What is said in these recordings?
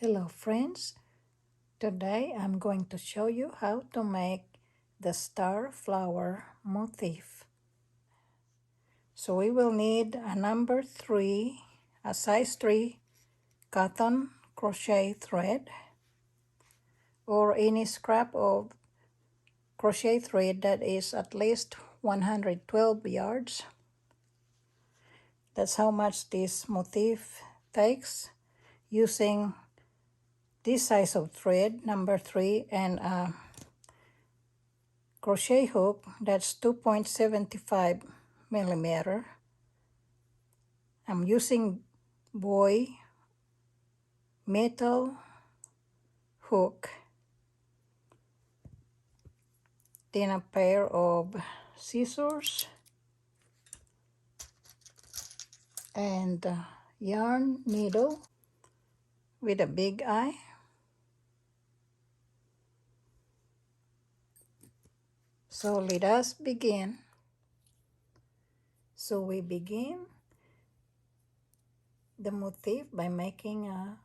Hello friends, today I'm going to show you how to make the Starflower motif. So we will need a number 3, a size 3 cotton crochet thread or any scrap of crochet thread that is at least 112 yards. That's how much this motif takes using this size of thread, number 3, and a crochet hook that's 2.75 millimeter. I'm using boy metal hook, then a pair of scissors and a yarn needle with a big eye. So let us begin. So we begin the motif by making a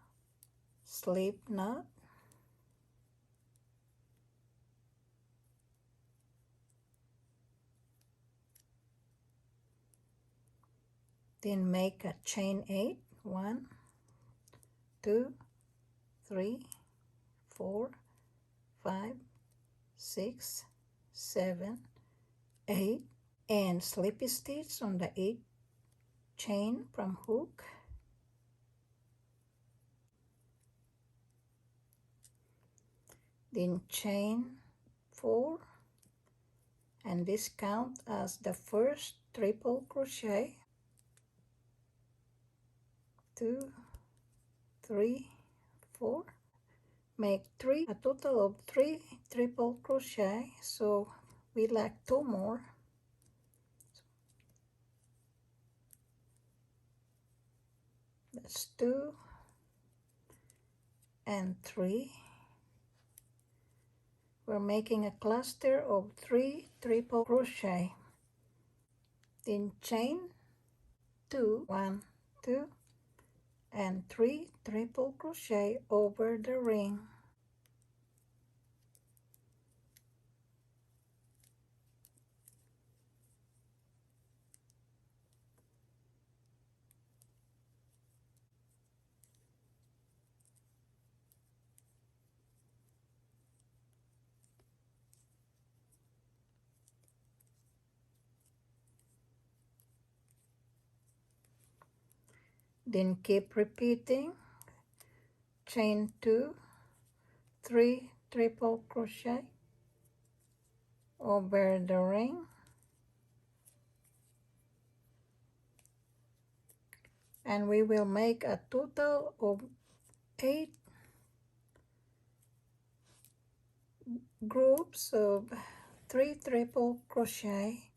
slip knot. Then make a chain 8. 1, 2, 3, 4, 5, 6, 7, 8, and slip stitch on the 8th chain from hook. Then chain 4, and this count as the first triple crochet. 2, 3, 4. Make a total of 3 triple crochet, so we lack 2 more. That's 2 and 3. We're making a cluster of 3 triple crochet. Then chain 2, 1, 2, and 3 triple crochet over the ring. Then keep repeating. Chain 2, 3 triple crochet over the ring, and we will make a total of 8 groups of 3 triple crochet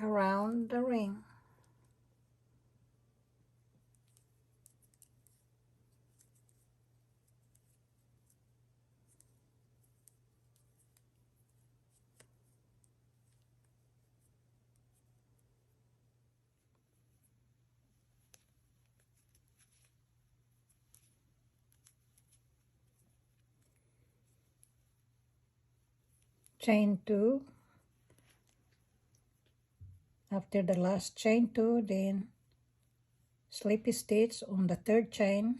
around the ring. Chain 2. After the last chain 2, then slip stitch on the 3rd chain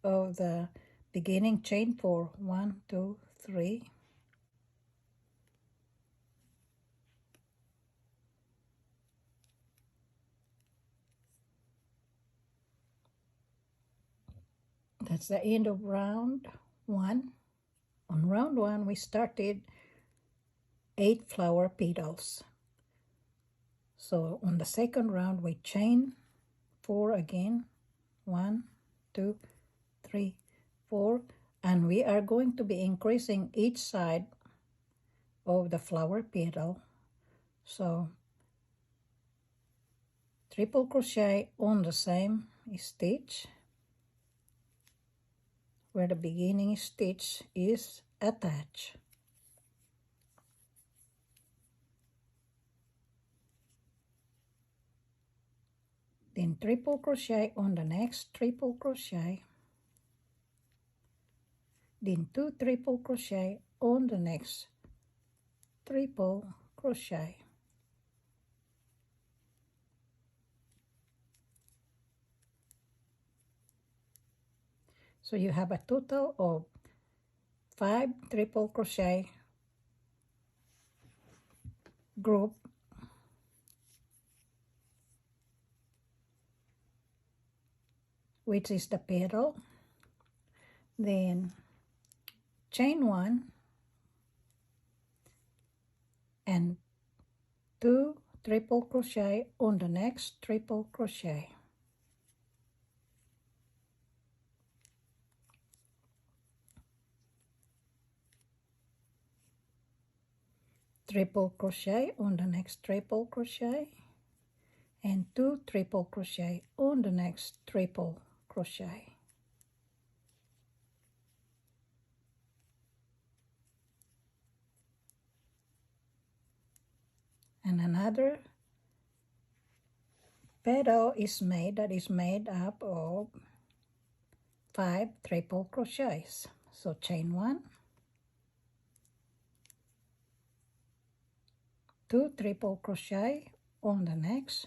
of the beginning chain 4. 1, 2, 3. That's the end of round 1. On round 1, we started 8 flower petals. So on the second round, we chain 4 again. 1, 2, 3, 4. And we are going to be increasing each side of the flower petal. So triple crochet on the same stitch where the beginning stitch is attached. then triple crochet on the next triple crochet, then 2 triple crochet on the next triple crochet. So you have a total of 5 triple crochet group, which is the petal. Then chain 1 and 2 triple crochet on the next triple crochet. Triple crochet on the next triple crochet and 2 triple crochet on the next triple crochet. And another petal is made up of 5 triple crochets. So chain 1, 2 triple crochet on the next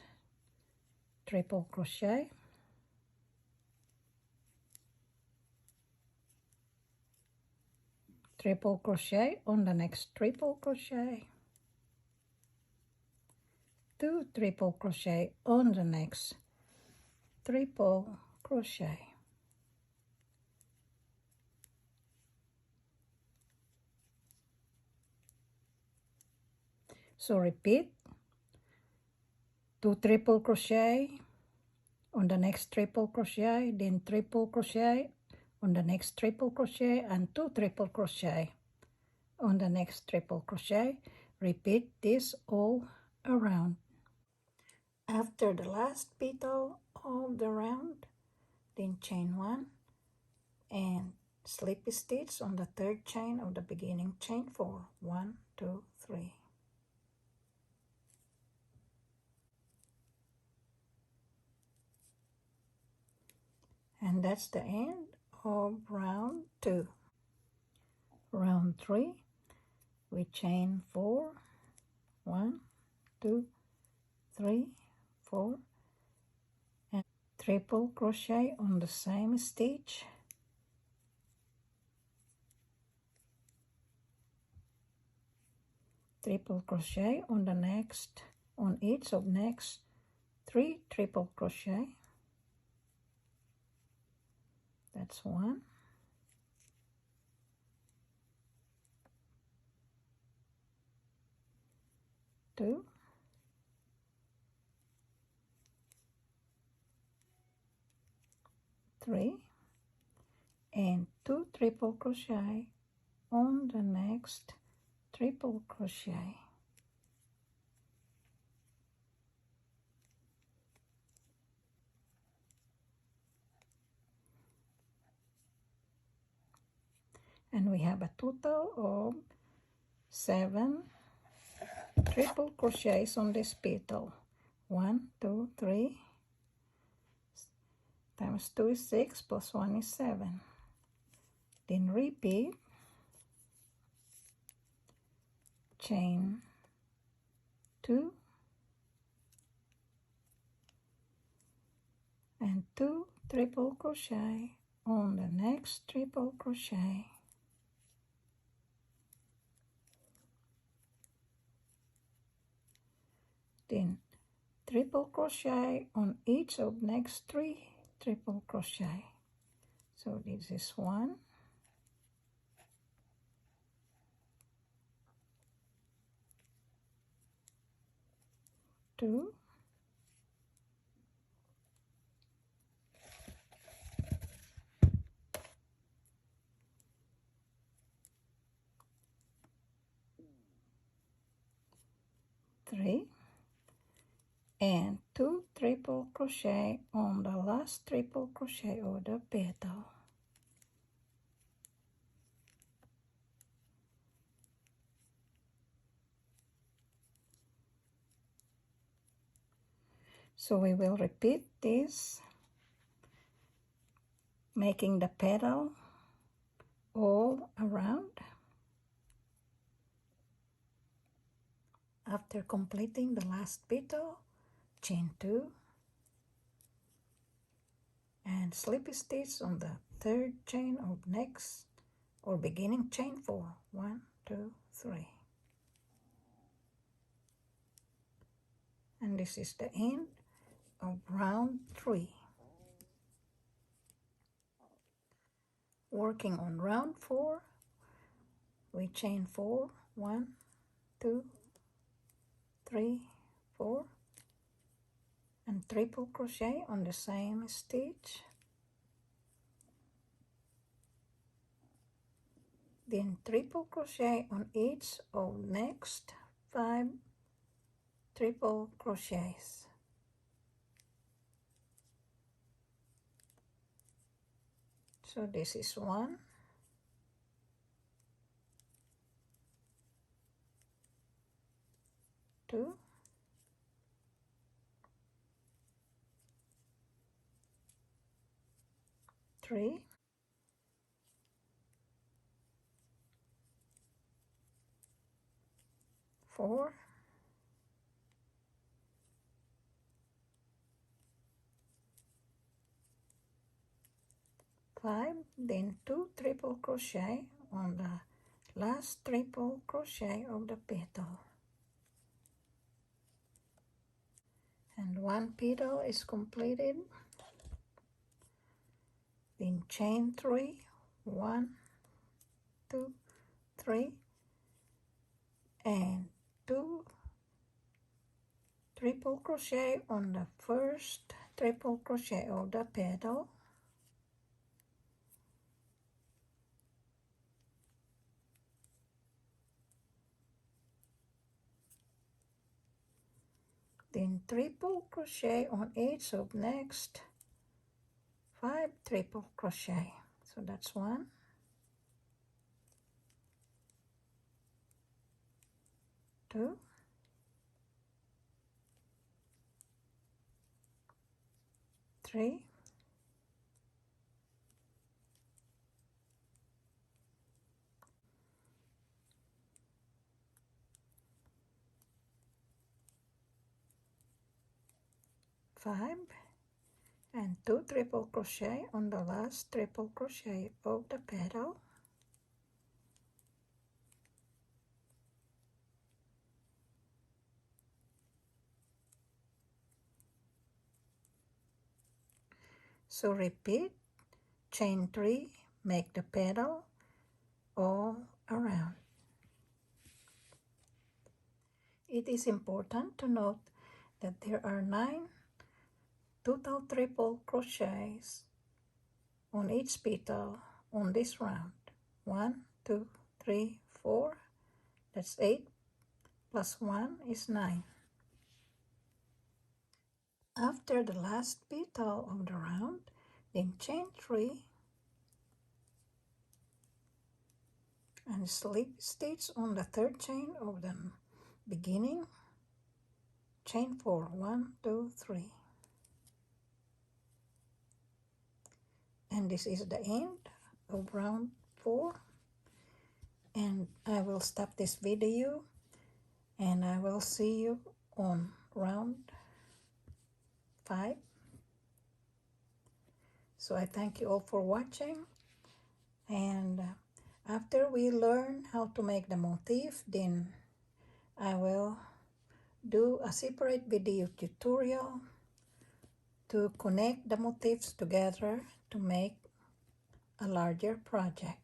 triple crochet, triple crochet on the next triple crochet, 2 triple crochet on the next triple crochet. So repeat 2 triple crochet on the next triple crochet, then triple crochet on the next triple crochet, and 2 triple crochet on the next triple crochet. Repeat this all around. After the last petal of the round, then chain 1 and slip stitch on the 3rd chain of the beginning chain 4. 1, 2, 3. And that's the end of round 2. Round 3, we chain 4. 1, 2, 3, 4, and triple crochet on the same stitch. Triple crochet on the next, on each of next 3 triple crochet. That's 1, 2, 3, and 2 triple crochet on the next triple crochet. And we have a total of 7 triple crochets on this petal. 1, 2, 3 times 2 is 6 plus 1 is 7. Then repeat, chain 2 and 2 triple crochet on the next triple crochet. Then triple crochet on each of next 3 triple crochet. So this is 1, 2, 3, and 2 triple crochet on the last triple crochet of the petal. So we will repeat this, making the petal all around. After completing the last petal, chain 2 and slip stitch on the third chain of next or beginning chain 4. 1, 2, 3. And this is the end of round 3. Working on round 4, we chain 4, 1, 2, 3, 4, and triple crochet on the same stitch. Then triple crochet on each of next 5 triple crochets. So this is 1, 2, 3, 4, 5, then 2 triple crochet on the last triple crochet of the petal. And 1 petal is completed. Then chain 3, 1, 2, 3, and 2 triple crochet on the first triple crochet of the petal. Then triple crochet on each of next 5 triple crochet. So that's 1, 2, 3, 5, and 2 triple crochet on the last triple crochet of the petal. So repeat, chain 3, make the petal all around. It is important to note that there are 9 total triple crochets on each petal on this round. 1, 2, 3, 4, that's 8, plus 1 is 9. After the last petal of the round, then chain 3 and slip stitch on the third chain of the beginning, chain 4, 1, 2, 3. And this is the end of round 4. And I will stop this video and I will see you on round 5. So I thank you all for watching, and after we learn how to make the motif, then I will do a separate video tutorial to connect the motifs together to make a larger project.